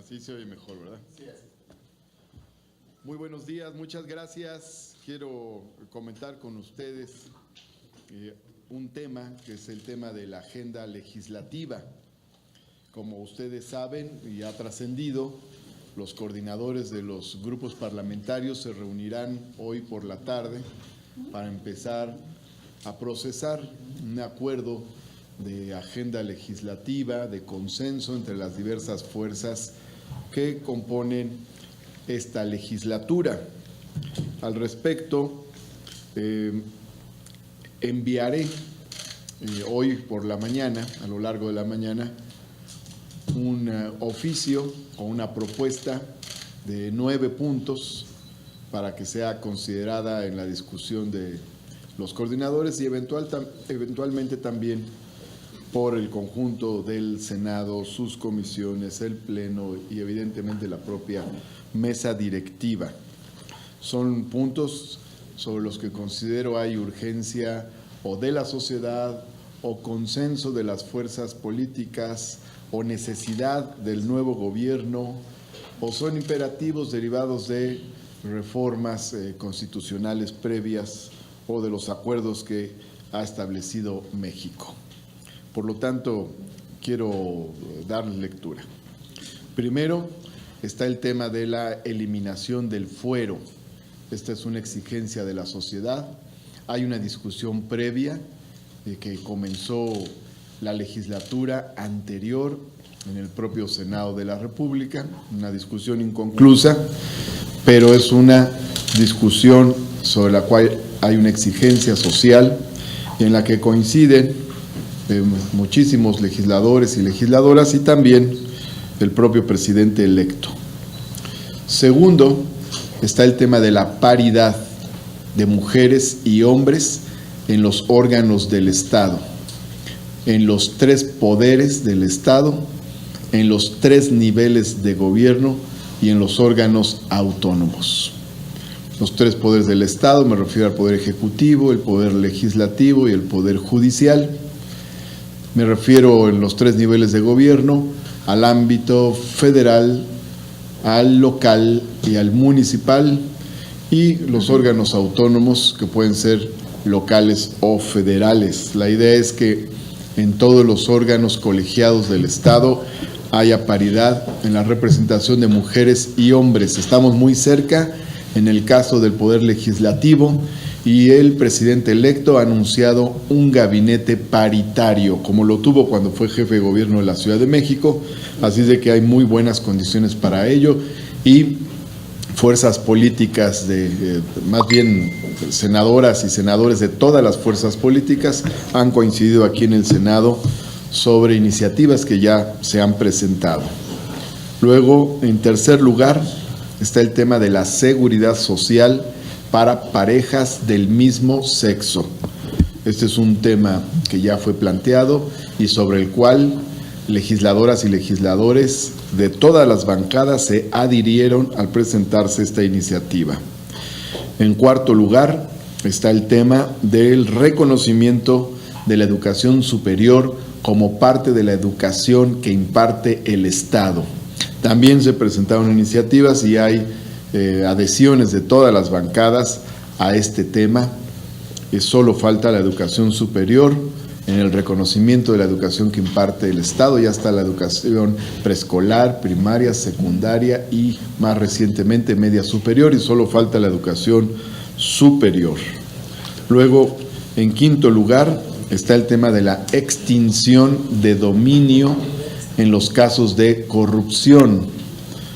Así se oye mejor, ¿verdad? Sí, así. Muy buenos días, muchas gracias. Quiero comentar con ustedes un tema que es el tema de la agenda legislativa. Como ustedes saben y ha trascendido, los coordinadores de los grupos parlamentarios se reunirán hoy por la tarde para empezar a procesar un acuerdo de agenda legislativa, de consenso entre las diversas fuerzas que componen esta legislatura. Al respecto, enviaré hoy por la mañana, a lo largo de la mañana, un oficio o una propuesta de 9 puntos para que sea considerada en la discusión de los coordinadores y eventualmente también por el conjunto del Senado, sus comisiones, el Pleno y evidentemente la propia mesa directiva. Son puntos sobre los que considero hay urgencia o de la sociedad o consenso de las fuerzas políticas o necesidad del nuevo gobierno o son imperativos derivados de reformas constitucionales previas o de los acuerdos que ha establecido México. Por lo tanto, quiero darles lectura. Primero está el tema de la eliminación del fuero. Esta es una exigencia de la sociedad. Hay una discusión previa que comenzó la legislatura anterior en el propio Senado de la República, una discusión inconclusa, pero es una discusión sobre la cual hay una exigencia social y en la que coinciden muchísimos legisladores y legisladoras y también el propio presidente electo. Segundo, está el tema de la paridad de mujeres y hombres en los órganos del Estado, en los 3 poderes del Estado, en los 3 niveles de gobierno y en los órganos autónomos. Los 3 poderes del Estado, me refiero al Poder Ejecutivo, el Poder Legislativo y el Poder Judicial. Me refiero en los 3 niveles de gobierno, al ámbito federal, al local y al municipal, y los órganos autónomos que pueden ser locales o federales. La idea es que en todos los órganos colegiados del Estado haya paridad en la representación de mujeres y hombres. Estamos muy cerca en el caso del Poder Legislativo y el presidente electo ha anunciado un gabinete paritario, como lo tuvo cuando fue jefe de gobierno de la Ciudad de México, así de que hay muy buenas condiciones para ello y fuerzas políticas, más bien senadoras y senadores de todas las fuerzas políticas han coincidido aquí en el Senado sobre iniciativas que ya se han presentado. Luego, en tercer lugar, está el tema de la seguridad social para parejas del mismo sexo. Este es un tema que ya fue planteado y sobre el cual legisladoras y legisladores de todas las bancadas se adhirieron al presentarse esta iniciativa. En cuarto lugar está el tema del reconocimiento de la educación superior como parte de la educación que imparte el Estado. También se presentaron iniciativas y hay adhesiones de todas las bancadas a este tema. Solo falta la educación superior. En el reconocimiento de la educación que imparte el Estado ya está la educación preescolar, primaria, secundaria y más recientemente media superior y solo falta la educación superior. Luego, en quinto lugar, está el tema de la extinción de dominio en los casos de corrupción.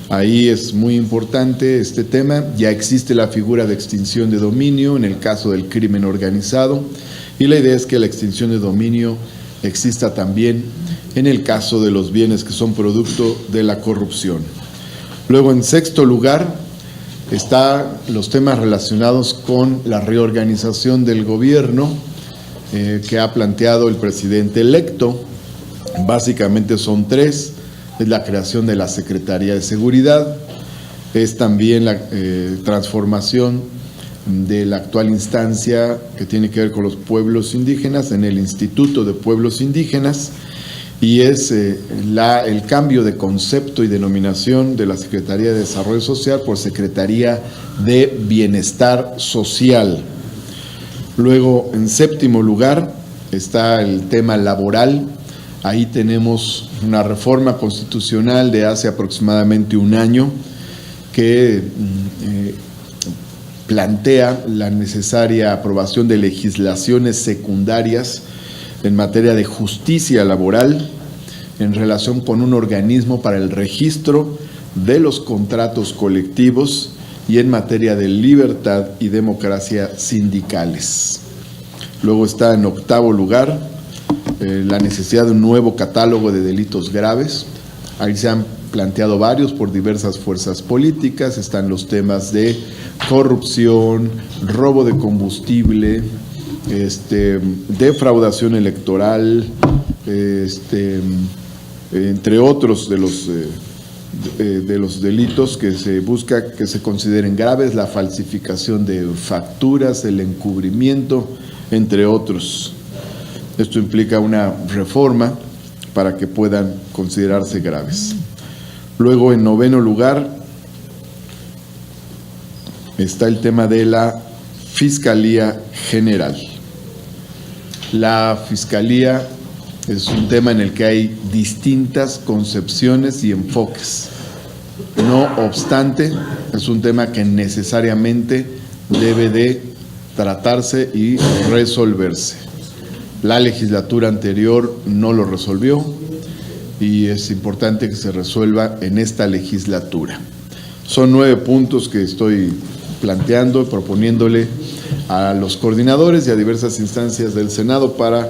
Ahí es muy importante este tema. Ya existe la figura de extinción de dominio en el caso del crimen organizado y la idea es que la extinción de dominio exista también en el caso de los bienes que son producto de la corrupción. Luego, en sexto lugar, están los temas relacionados con la reorganización del gobierno que ha planteado el presidente electo. Básicamente son 3. Es la creación de la Secretaría de Seguridad, es también la transformación de la actual instancia que tiene que ver con los pueblos indígenas en el Instituto de Pueblos Indígenas y es el cambio de concepto y denominación de la Secretaría de Desarrollo Social por Secretaría de Bienestar Social. Luego, en séptimo lugar, está el tema laboral. Ahí tenemos una reforma constitucional de hace aproximadamente un año que plantea la necesaria aprobación de legislaciones secundarias en materia de justicia laboral en relación con un organismo para el registro de los contratos colectivos y en materia de libertad y democracia sindicales. Luego está en octavo lugar la necesidad de un nuevo catálogo de delitos graves. Ahí se han planteado varios por diversas fuerzas políticas. Están los temas de corrupción, robo de combustible, defraudación electoral, entre otros de los delitos que se busca que se consideren graves, la falsificación de facturas, el encubrimiento, entre otros. Esto implica una reforma para que puedan considerarse graves. Luego, en noveno lugar, está el tema de la Fiscalía General. La Fiscalía es un tema en el que hay distintas concepciones y enfoques. No obstante, es un tema que necesariamente debe de tratarse y resolverse. La legislatura anterior no lo resolvió y es importante que se resuelva en esta legislatura. Son 9 puntos que estoy planteando, proponiéndole a los coordinadores y a diversas instancias del Senado para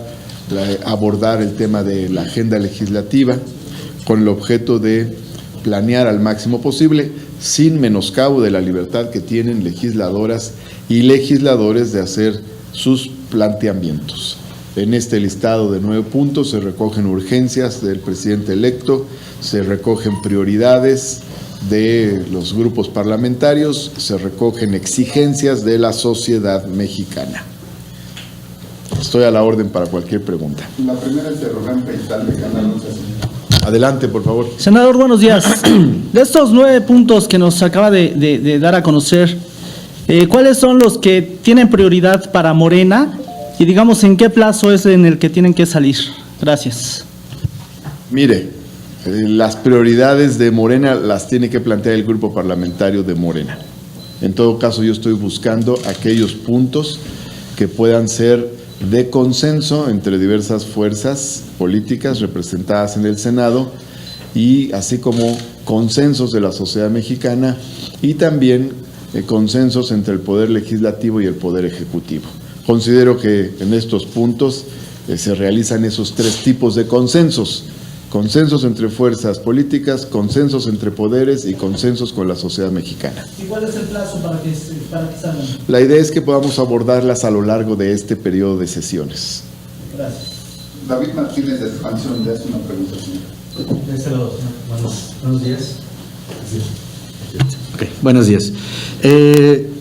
abordar el tema de la agenda legislativa con el objeto de planear al máximo posible, sin menoscabo de la libertad que tienen legisladoras y legisladores de hacer sus planteamientos. En este listado de 9 puntos se recogen urgencias del presidente electo, se recogen prioridades de los grupos parlamentarios, se recogen exigencias de la sociedad mexicana. Estoy a la orden para cualquier pregunta. La primera interrogante y tal de Canal 11. Adelante, por favor. Senador, buenos días. De estos 9 puntos que nos acaba de dar a conocer, ¿cuáles son los que tienen prioridad para Morena? Y digamos, ¿en qué plazo es en el que tienen que salir? Gracias. Mire, las prioridades de Morena las tiene que plantear el grupo parlamentario de Morena. En todo caso, yo estoy buscando aquellos puntos que puedan ser de consenso entre diversas fuerzas políticas representadas en el Senado y así como consensos de la sociedad mexicana y también consensos entre el Poder Legislativo y el Poder Ejecutivo. Considero que en estos puntos se realizan esos 3 tipos de consensos: consensos entre fuerzas políticas, consensos entre poderes y consensos con la sociedad mexicana. ¿Y cuál es el plazo para que salgan? La idea es que podamos abordarlas a lo largo de este periodo de sesiones. Gracias. David Martínez de Expansión le hace una pregunta, señor. Buenos días. Okay, buenos días.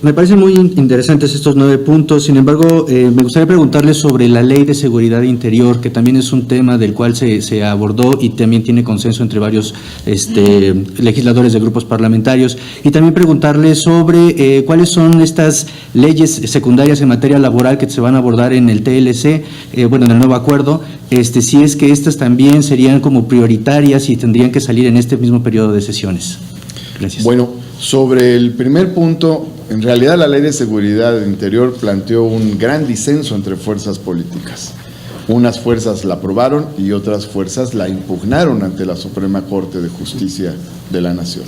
Me parecen muy interesantes estos 9 puntos, sin embargo, me gustaría preguntarles sobre la Ley de Seguridad Interior, que también es un tema del cual se abordó y también tiene consenso entre varios legisladores de grupos parlamentarios, y también preguntarles sobre cuáles son estas leyes secundarias en materia laboral que se van a abordar en el TLC, en el nuevo acuerdo, si es que estas también serían como prioritarias y tendrían que salir en este mismo periodo de sesiones. Gracias. Bueno, sobre el primer punto, en realidad la Ley de Seguridad Interior planteó un gran disenso entre fuerzas políticas. Unas fuerzas la aprobaron y otras fuerzas la impugnaron ante la Suprema Corte de Justicia de la Nación.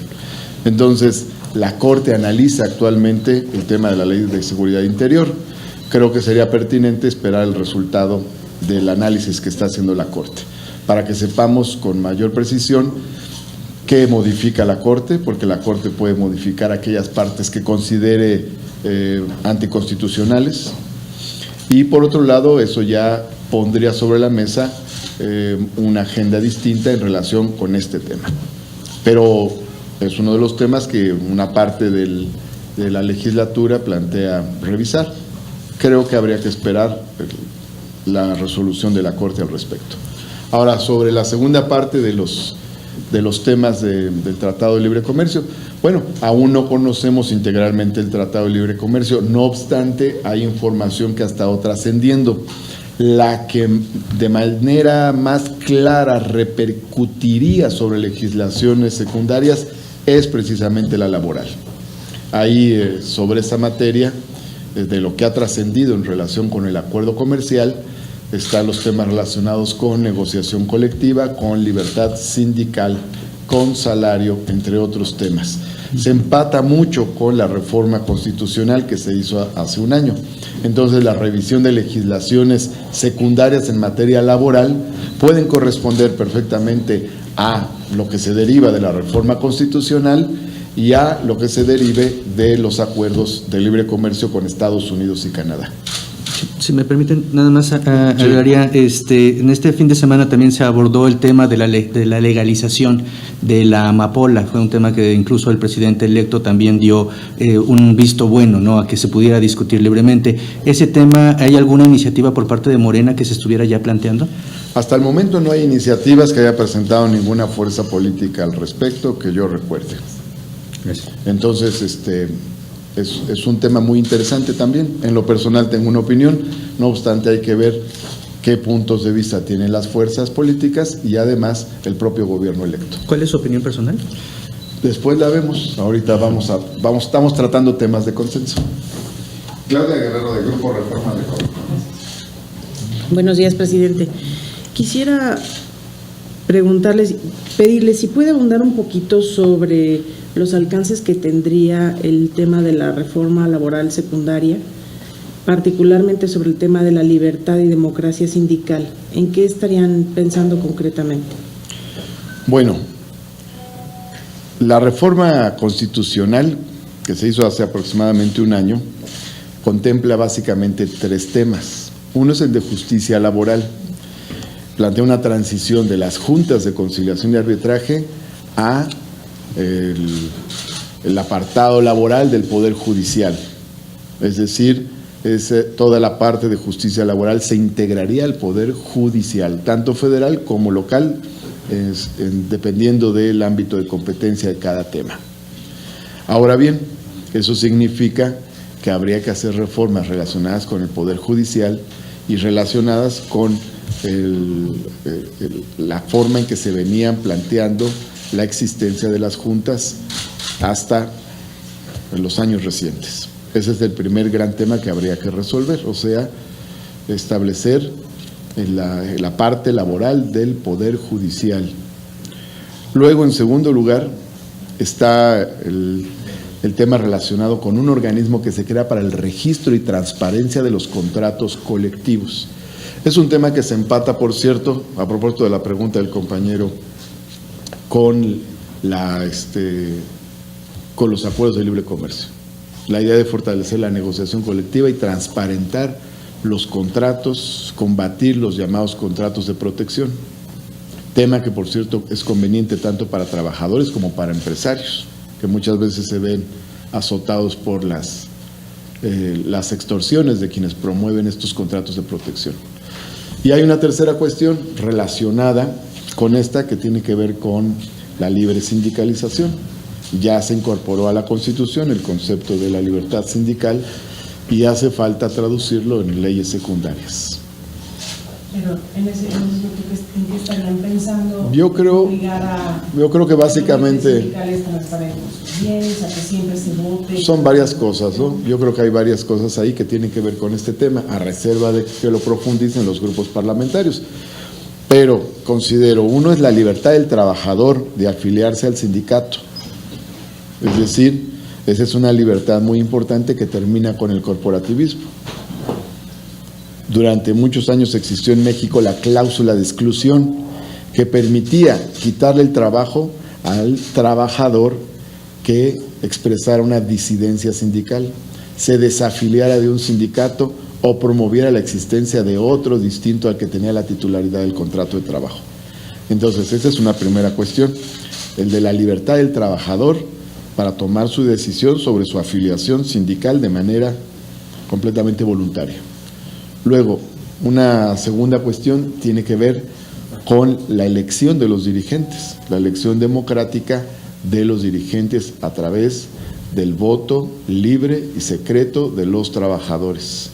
Entonces, la Corte analiza actualmente el tema de la Ley de Seguridad Interior. Creo que sería pertinente esperar el resultado del análisis que está haciendo la Corte, para que sepamos con mayor precisión qué modifica la Corte, porque la Corte puede modificar aquellas partes que considere anticonstitucionales, y por otro lado, eso ya pondría sobre la mesa una agenda distinta en relación con este tema. Pero es uno de los temas que una parte de la legislatura plantea revisar. Creo que habría que esperar la resolución de la Corte al respecto. Ahora, sobre la segunda parte de los temas del Tratado de Libre Comercio, bueno, aún no conocemos integralmente el Tratado de Libre Comercio, no obstante, hay información que ha estado trascendiendo. La que de manera más clara repercutiría sobre legislaciones secundarias es precisamente la laboral. Ahí, sobre esa materia, de lo que ha trascendido en relación con el acuerdo comercial, están los temas relacionados con negociación colectiva, con libertad sindical, con salario, entre otros temas. Se empata mucho con la reforma constitucional que se hizo hace un año. Entonces, la revisión de legislaciones secundarias en materia laboral pueden corresponder perfectamente a lo que se deriva de la reforma constitucional y a lo que se derive de los acuerdos de libre comercio con Estados Unidos y Canadá. Si me permiten, nada más agregaría, en este fin de semana también se abordó el tema de la legalización de la amapola. Fue un tema que incluso el presidente electo también dio un visto bueno, ¿no?, a que se pudiera discutir libremente. ¿Ese tema, hay alguna iniciativa por parte de Morena que se estuviera ya planteando? Hasta el momento no hay iniciativas que haya presentado ninguna fuerza política al respecto que yo recuerde. Gracias. Entonces, es un tema muy interesante también. En lo personal tengo una opinión, no obstante hay que ver qué puntos de vista tienen las fuerzas políticas y además el propio gobierno electo. ¿Cuál es su opinión personal? Después la vemos, ahorita estamos tratando temas de consenso. Claudia Guerrero, de Grupo Reforma de Córdoba. Buenos días, presidente. Quisiera pedirle si puede abundar un poquito sobre los alcances que tendría el tema de la reforma laboral secundaria, particularmente sobre el tema de la libertad y democracia sindical. ¿En qué estarían pensando concretamente? Bueno, la reforma constitucional que se hizo hace aproximadamente un año contempla básicamente 3 temas. Uno es el de justicia laboral. Plantea una transición de las juntas de conciliación y arbitraje a el apartado laboral del Poder Judicial. Es decir, toda la parte de justicia laboral se integraría al Poder Judicial, tanto federal como local, dependiendo del ámbito de competencia de cada tema. Ahora bien, eso significa que habría que hacer reformas relacionadas con el Poder Judicial y relacionadas con la forma en que se venían planteando la existencia de las juntas hasta en los años recientes. Ese es el primer gran tema que habría que resolver, o sea, establecer la parte laboral del Poder Judicial. Luego, en segundo lugar, está el tema relacionado con un organismo que se crea para el registro y transparencia de los contratos colectivos. Es un tema que se empata, por cierto, a propósito de la pregunta del compañero, con los acuerdos de libre comercio. La idea de fortalecer la negociación colectiva y transparentar los contratos, combatir los llamados contratos de protección. Tema que, por cierto, es conveniente tanto para trabajadores como para empresarios, que muchas veces se ven azotados por las extorsiones de quienes promueven estos contratos de protección. Y hay una tercera cuestión relacionada con esta que tiene que ver con la libre sindicalización. Ya se incorporó a la Constitución el concepto de la libertad sindical y hace falta traducirlo en leyes secundarias. Pero en qué estarían pensando. Yo creo que básicamente son varias cosas, ¿no? Yo creo que hay varias cosas ahí que tienen que ver con este tema, a reserva de que lo profundicen los grupos parlamentarios. Pero considero, uno es la libertad del trabajador de afiliarse al sindicato. Es decir, esa es una libertad muy importante que termina con el corporativismo. Durante muchos años existió en México la cláusula de exclusión que permitía quitarle el trabajo al trabajador que expresara una disidencia sindical, se desafiliara de un sindicato o promoviera la existencia de otro distinto al que tenía la titularidad del contrato de trabajo. Entonces, esa es una primera cuestión, el de la libertad del trabajador para tomar su decisión sobre su afiliación sindical de manera completamente voluntaria. Luego, una segunda cuestión tiene que ver con la elección de los dirigentes, la elección democrática de los dirigentes a través del voto libre y secreto de los trabajadores.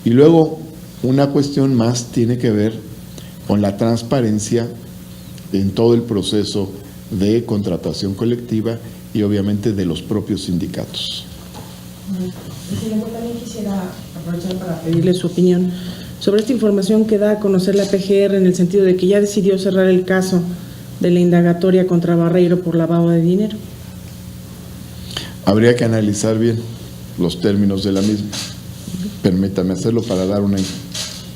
Y luego, una cuestión más tiene que ver con la transparencia en todo el proceso de contratación colectiva y obviamente de los propios sindicatos. Presidente, también quisiera aprovechar para pedirle su opinión sobre esta información que da a conocer la PGR en el sentido de que ya decidió cerrar el caso de la indagatoria contra Barreiro por lavado de dinero. Habría que analizar bien los términos de la misma. Permítame hacerlo para dar una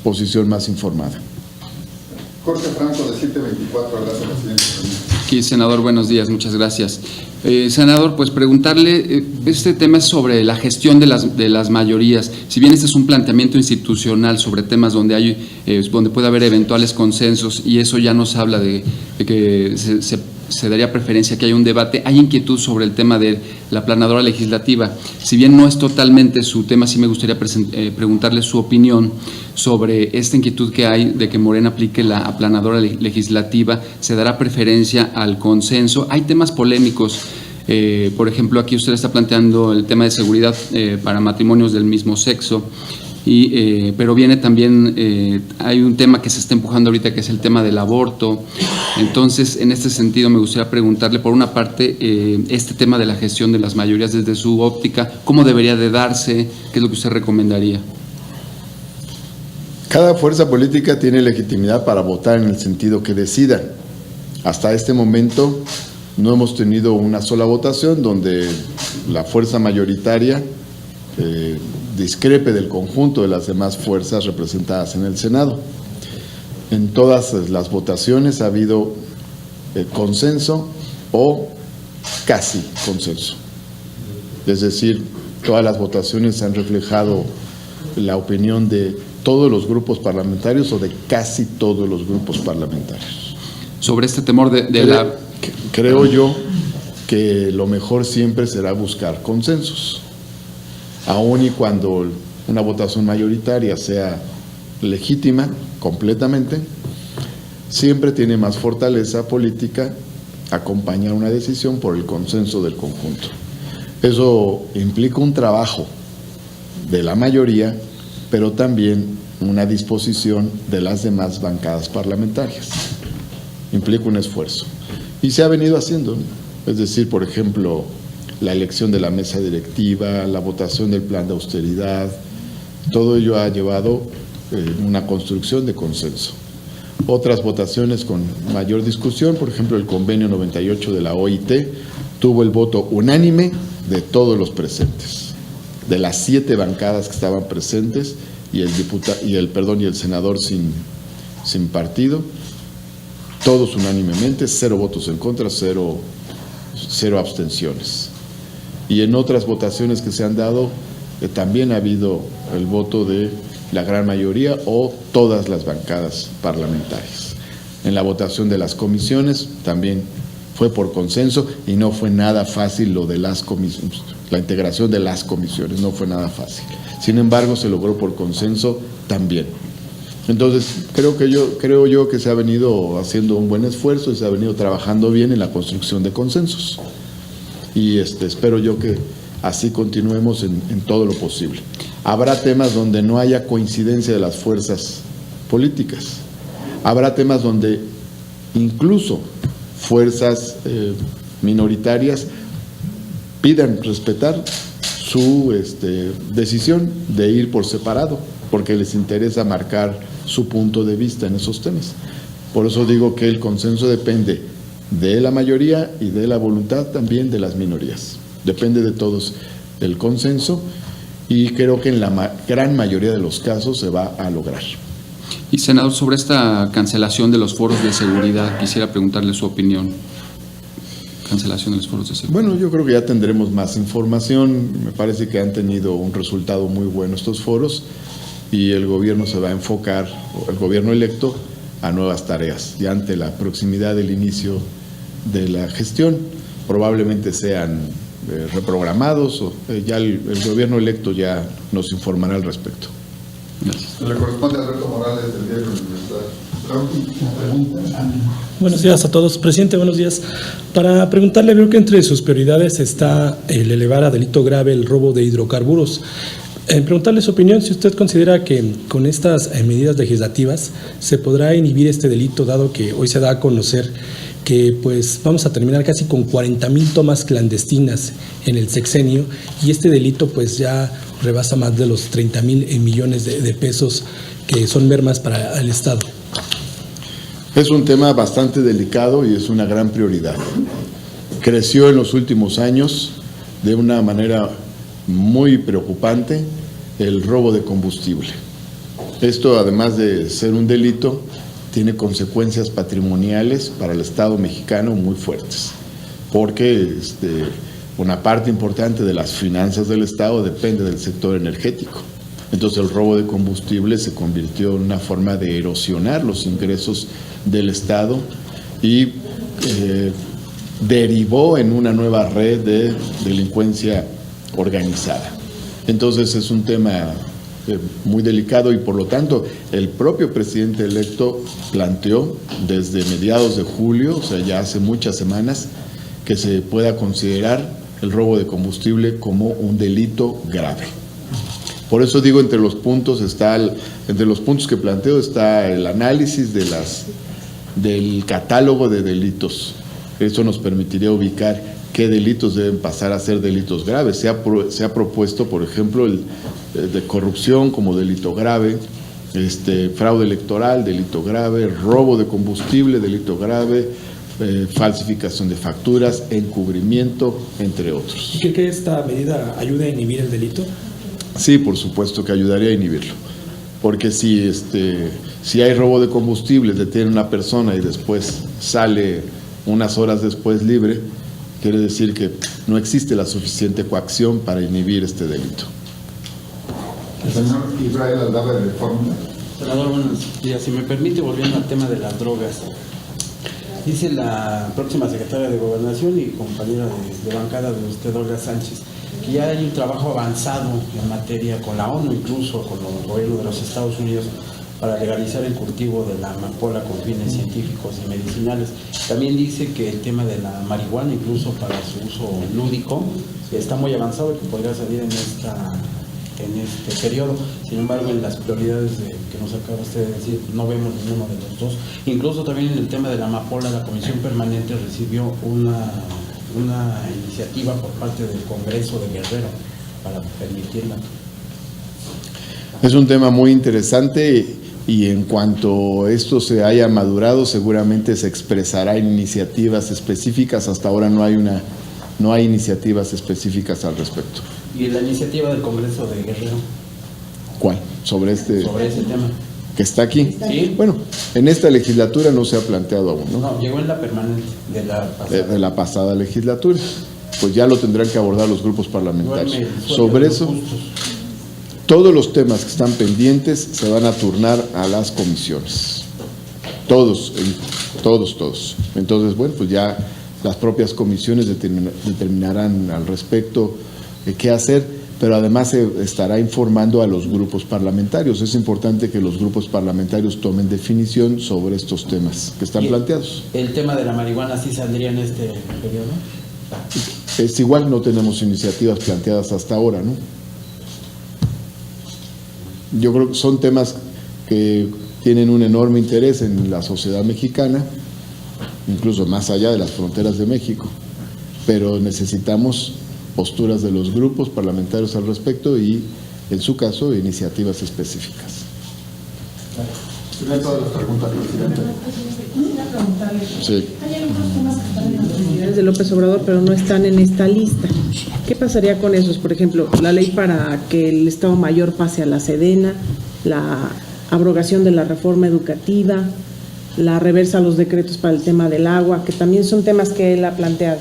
posición más informada. Jorge Franco, de 724, gracias, presidente. Aquí, senador, buenos días, muchas gracias. Senador, pues preguntarle, este tema es sobre la gestión de las mayorías. Si bien este es un planteamiento institucional sobre temas donde donde puede haber eventuales consensos, y eso ya nos habla de que se daría preferencia que haya un debate, hay inquietud sobre el tema de la aplanadora legislativa. Si bien no es totalmente su tema, sí me gustaría preguntarle su opinión sobre esta inquietud que hay de que Morena aplique la aplanadora legislativa. ¿Se dará preferencia al consenso? Hay temas polémicos. Por ejemplo, aquí usted está planteando el tema de seguridad para matrimonios del mismo sexo. Pero viene también, hay un tema que se está empujando ahorita, que es el tema del aborto. Entonces, en este sentido, me gustaría preguntarle, por una parte, este tema de la gestión de las mayorías desde su óptica, ¿cómo debería de darse? ¿Qué es lo que usted recomendaría? Cada fuerza política tiene legitimidad para votar en el sentido que decida. Hasta este momento no hemos tenido una sola votación donde la fuerza mayoritaria discrepe del conjunto de las demás fuerzas representadas en el Senado. En todas las votaciones ha habido consenso o casi consenso. Es decir, todas las votaciones han reflejado la opinión de todos los grupos parlamentarios o de casi todos los grupos parlamentarios. Sobre este temor Creo yo que lo mejor siempre será buscar consensos. Aun y cuando una votación mayoritaria sea legítima completamente, siempre tiene más fortaleza política acompañar una decisión por el consenso del conjunto. Eso implica un trabajo de la mayoría, pero también una disposición de las demás bancadas parlamentarias. Implica un esfuerzo. Y se ha venido haciendo, ¿no? Es decir, por ejemplo, la elección de la mesa directiva, la votación del plan de austeridad, todo ello ha llevado una construcción de consenso. Otras votaciones con mayor discusión, por ejemplo, el convenio 98 de la OIT, tuvo el voto unánime de todos los presentes, de las 7 bancadas que estaban presentes y el senador sin partido, todos unánimemente, 0 votos en contra, 0 abstenciones. Y en otras votaciones que se han dado, también ha habido el voto de la gran mayoría o todas las bancadas parlamentarias. En la votación de las comisiones también fue por consenso y no fue nada fácil lo de las comisiones, la integración de las comisiones, no fue nada fácil. Sin embargo, se logró por consenso también. Entonces, creo yo que se ha venido haciendo un buen esfuerzo y se ha venido trabajando bien en la construcción de consensos. Y espero yo que así continuemos en todo lo posible. Habrá temas donde no haya coincidencia de las fuerzas políticas. Habrá temas donde incluso fuerzas minoritarias pidan respetar su decisión de ir por separado, porque les interesa marcar su punto de vista en esos temas. Por eso digo que el consenso depende de la mayoría y de la voluntad también de las minorías. Depende de todos el consenso y creo que en la gran mayoría de los casos se va a lograr. Y senador, sobre esta cancelación de los foros de seguridad, quisiera preguntarle su opinión. Cancelación de los foros de seguridad. Bueno, yo creo que ya tendremos más información. Me parece que han tenido un resultado muy bueno estos foros y el gobierno se va a enfocar, el gobierno electo, a nuevas tareas. Y ante la proximidad del inicio de la gestión, probablemente sean reprogramados o ya el gobierno electo ya nos informará al respecto. Gracias. Le corresponde a Alberto Morales del diario Universidad. La última pregunta. Buenos días a todos. Presidente, buenos días. Para preguntarle, veo que entre sus prioridades está el elevar a delito grave el robo de hidrocarburos. Preguntarle su opinión, si usted considera que con estas medidas legislativas se podrá inhibir este delito, dado que hoy se da a conocer que pues vamos a terminar casi con 40,000 tomas clandestinas en el sexenio, y este delito pues ya rebasa más de los 30,000 millones de pesos, que son mermas para el Estado. Es un tema bastante delicado y es una gran prioridad. Creció en los últimos años de una manera muy preocupante el robo de combustible. Esto, además de ser un delito, tiene consecuencias patrimoniales para el Estado mexicano muy fuertes, porque una parte importante de las finanzas del Estado depende del sector energético. Entonces el robo de combustible se convirtió en una forma de erosionar los ingresos del Estado y derivó en una nueva red de delincuencia organizada. Entonces es un tema muy delicado y por lo tanto el propio presidente electo planteó desde mediados de julio, o sea ya hace muchas semanas, que se pueda considerar el robo de combustible como un delito grave. Por eso digo, entre los puntos que planteo está el análisis del catálogo de delitos. Eso nos permitiría ubicar qué delitos deben pasar a ser delitos graves. Se ha propuesto, por ejemplo, el de corrupción como delito grave, fraude electoral, delito grave, robo de combustible, delito grave, falsificación de facturas, encubrimiento, entre otros. ¿Y cree que esta medida ayuda a inhibir el delito? Sí, por supuesto que ayudaría a inhibirlo, porque si hay robo de combustible, detiene a una persona y después sale unas horas después libre, quiere decir que no existe la suficiente coacción para inhibir este delito. El señor Israel Aldave de Fórmula. Senador, buenos días. Si me permite, volviendo al tema de las drogas. Dice la próxima secretaria de Gobernación y compañera de bancada de usted, Olga Sánchez, que ya hay un trabajo avanzado en materia con la ONU, incluso con el gobierno de los Estados Unidos, para legalizar el cultivo de la amapola con fines científicos y medicinales. También dice que el tema de la marihuana, incluso para su uso lúdico, está muy avanzado y que podría salir en este periodo. Sin embargo, en las prioridades que nos acaba usted de decir, no vemos ninguno de los dos. Incluso también en el tema de la amapola, la Comisión Permanente recibió una iniciativa por parte del Congreso de Guerrero para permitirla. Es un tema muy interesante y en cuanto esto se haya madurado, seguramente se expresará en iniciativas específicas. Hasta ahora no hay iniciativas específicas al respecto. ¿Y la iniciativa del Congreso de Guerrero? ¿Cuál? Sobre ese tema. ¿Que está aquí? Sí. Bueno, en esta legislatura no se ha planteado aún, ¿no? No, llegó en la permanente de la pasada. De la pasada legislatura. Pues ya lo tendrán que abordar los grupos parlamentarios. Sobre eso, todos los temas que están pendientes se van a turnar a las comisiones. Todos. Entonces, bueno, pues ya las propias comisiones determinarán al respecto qué hacer, pero además se estará informando a los grupos parlamentarios. Es importante que los grupos parlamentarios tomen definición sobre estos temas que están planteados. ¿El tema de la marihuana sí saldría en este periodo? Es igual, no tenemos iniciativas planteadas hasta ahora, ¿no? Yo creo que son temas que tienen un enorme interés en la sociedad mexicana, incluso más allá de las fronteras de México, pero necesitamos posturas de los grupos parlamentarios al respecto y, en su caso, iniciativas específicas. Tiene todas las preguntas, presidente. Sí. Hay algunos temas que están en las prioridades de López Obrador, pero no están en esta lista. ¿Qué pasaría con esos? Por ejemplo, la ley para que el Estado Mayor pase a la Sedena, la abrogación de la reforma educativa, la reversa a los decretos para el tema del agua, que también son temas que él ha planteado.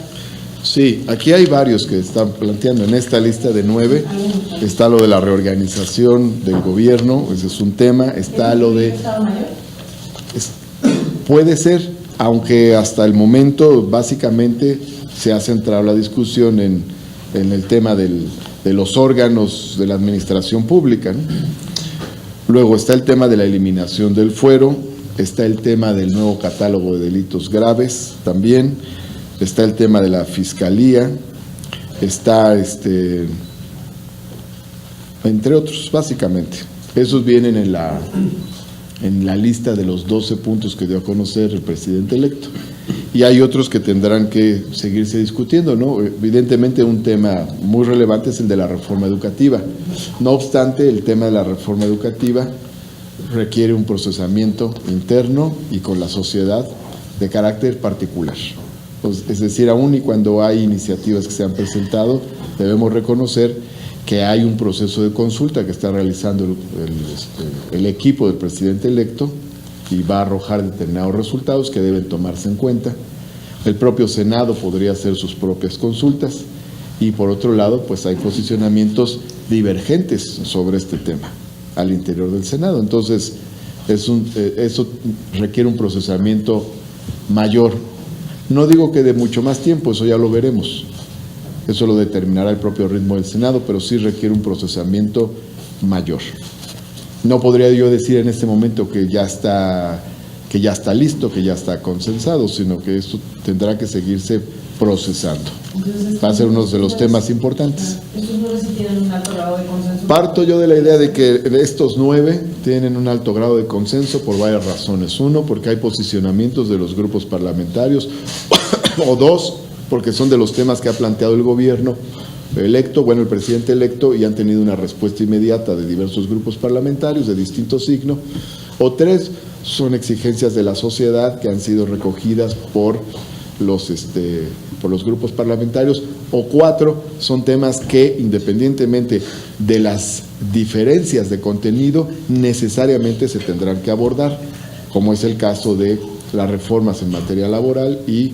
Sí, aquí hay varios que están planteando. En esta lista de 9 está lo de la reorganización del gobierno, ese es un tema. Está lo de... Puede ser, aunque hasta el momento básicamente se ha centrado la discusión en el tema de los órganos de la administración pública, ¿no? Luego está el tema de la eliminación del fuero, está el tema del nuevo catálogo de delitos graves también, está el tema de la fiscalía, está entre otros, básicamente. Esos vienen en la lista de los 12 puntos que dio a conocer el presidente electo. Y hay otros que tendrán que seguirse discutiendo, ¿no? Evidentemente un tema muy relevante es el de la reforma educativa. No obstante, el tema de la reforma educativa requiere un procesamiento interno y con la sociedad de carácter particular. Pues, es decir, aún y cuando hay iniciativas que se han presentado, debemos reconocer que hay un proceso de consulta que está realizando el equipo del presidente electo y va a arrojar determinados resultados que deben tomarse en cuenta. El propio Senado podría hacer sus propias consultas y por otro lado, pues hay posicionamientos divergentes sobre este tema al interior del Senado. Entonces, eso requiere un procesamiento mayor. No digo que de mucho más tiempo, eso ya lo veremos. Eso lo determinará el propio ritmo del Senado, pero sí requiere un procesamiento mayor. No podría yo decir en este momento que ya está listo, que ya está consensado, sino que esto tendrá que seguirse procesando. Va a ser uno de los temas importantes. ¿Estos 9 sí tienen un alto grado de consenso? Parto yo de la idea de que estos 9 tienen un alto grado de consenso por varias razones. Uno, porque hay posicionamientos de los grupos parlamentarios, o dos, porque son de los temas que ha planteado el gobierno electo, el presidente electo, y han tenido una respuesta inmediata de diversos grupos parlamentarios de distinto signo, o tres, son exigencias de la sociedad que han sido recogidas por los grupos parlamentarios, o cuatro, son temas que, independientemente de las diferencias de contenido, necesariamente se tendrán que abordar, como es el caso de las reformas en materia laboral y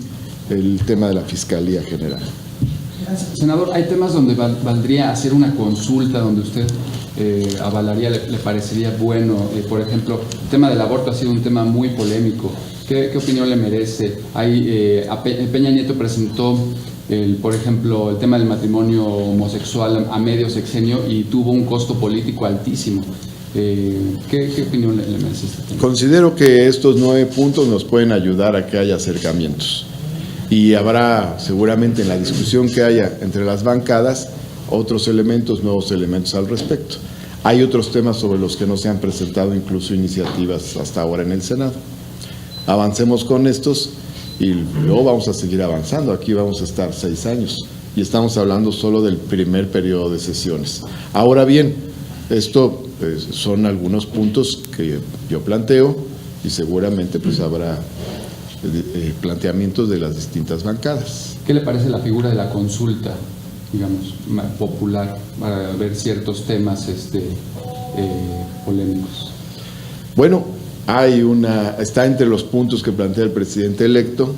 el tema de la Fiscalía General. Senador, hay temas donde valdría hacer una consulta, donde usted avalaría, le parecería bueno. Por ejemplo, el tema del aborto ha sido un tema muy polémico. ¿Qué opinión le merece? Peña Nieto presentó, por ejemplo, el tema del matrimonio homosexual a medio sexenio y tuvo un costo político altísimo. ¿Qué opinión le merece este tema? Considero que estos 9 puntos nos pueden ayudar a que haya acercamientos. Y habrá seguramente en la discusión que haya entre las bancadas otros elementos, nuevos elementos al respecto. Hay otros temas sobre los que no se han presentado incluso iniciativas hasta ahora en el Senado. Avancemos con estos y luego vamos a seguir avanzando. Aquí vamos a estar 6 años y estamos hablando solo del primer periodo de sesiones. Ahora bien, esto son algunos puntos que yo planteo y seguramente pues habrá planteamientos de las distintas bancadas. ¿Qué le parece la figura de la consulta, digamos, popular, para ver ciertos temas polémicos? Bueno, está entre los puntos que plantea el presidente electo.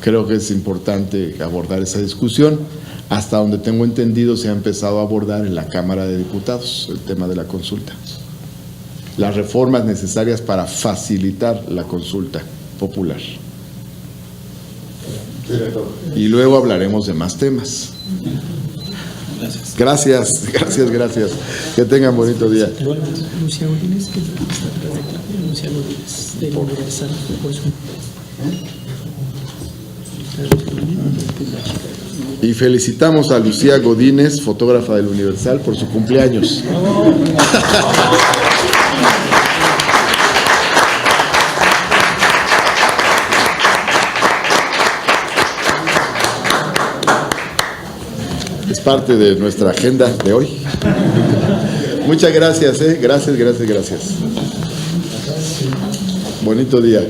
Creo que es importante abordar esa discusión. Hasta donde tengo entendido, se ha empezado a abordar en la Cámara de Diputados el tema de la consulta. Las reformas necesarias para facilitar la consulta popular. Y luego hablaremos de más temas. Gracias. Que tengan bonito día. Lucía Godínez, que está atrás de Claudia, Lucía Godínez, del Universal, por su... Y felicitamos a Lucía Godínez, fotógrafa del Universal, por su cumpleaños. Es parte de nuestra agenda de hoy. Muchas gracias, gracias. Bonito día.